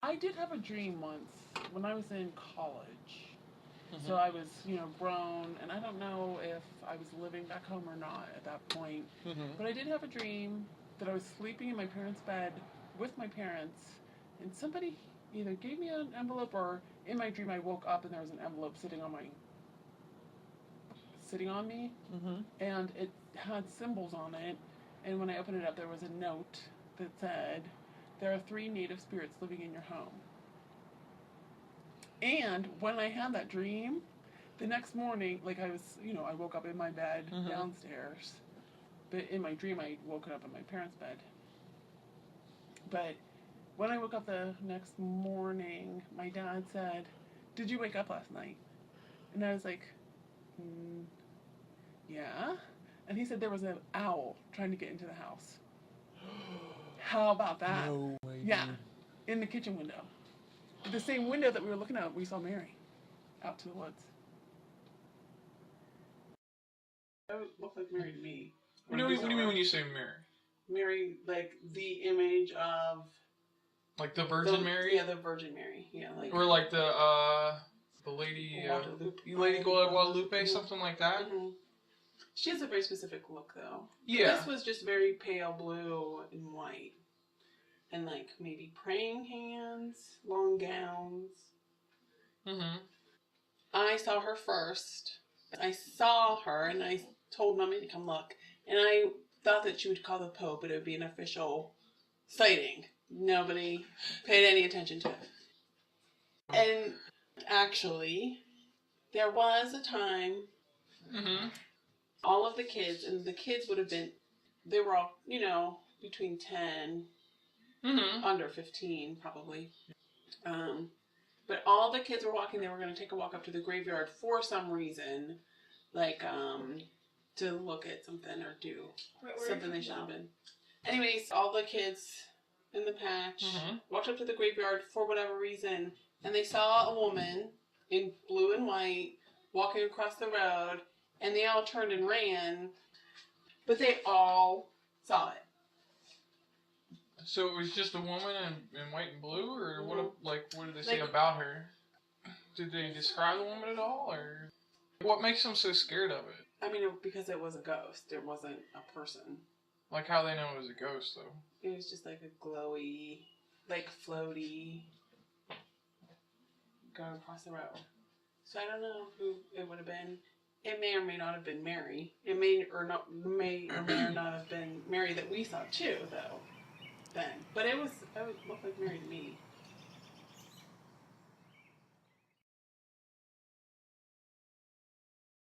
I did have a dream once when I was in college. So Mm-hmm. I was, grown, and I don't know if I was living back home or not at that point. Mm-hmm. But I did have a dream that I was sleeping in my parents' bed with my parents, and somebody either gave me an envelope or in my dream I woke up and there was an envelope sitting on me, Mm-hmm. and it had symbols on it. And when I opened it up, there was a note that said, "There are 3 native spirits living in your home." And when I had that dream, the next morning, like I woke up in my bed Mm-hmm. downstairs, but in my dream, I woke up in my parents' bed. But when I woke up the next morning, my dad said, "Did you wake up last night?" And I was like, mm, "Yeah." And he said there was an owl trying to get into the house. How about that? No way, Yeah, dude. in the kitchen window. The same window that we were looking out, we saw Mary out to the woods. That looked like Mary to me. What do you mean when you say Mary? Mary, like the image of Like the Virgin Mary? Yeah, the Virgin Mary. Yeah, like Or like the lady Guadalupe. Lady Guadalupe, something like that? Mm-hmm. She has a very specific look, though. Yeah. This was just very pale blue and white, and like maybe praying hands, long gowns. Mm-hmm. I saw her first. I saw her, and I told Mommy to come look, and I thought that she would call the Pope, but it would be an official sighting. Nobody paid any attention to it. And actually, there was a time Mm-hmm. all of the kids, and the kids would have been, they were all, between 10, Mm-hmm. under 15 probably. But all the kids were walking, they were going to take a walk up to the graveyard for some reason, like to look at something or do something they should have been. Anyways, all the kids in the patch walked up to the graveyard for whatever reason, and they saw a woman in blue and white walking across the road, and they all turned and ran, but they all saw it. So it was just a woman in white and blue, or what did they say Like, about her? Did they describe the woman at all, or what makes them so scared of it? I mean, because it was a ghost. It wasn't a person. Like how they know it was a ghost, though. It was just like a glowy, like floaty, going across the road. So I don't know who it would have been. It may or may not have been Mary. It may or may not have been Mary that we saw too, though. Then, but it looked like Mary to me.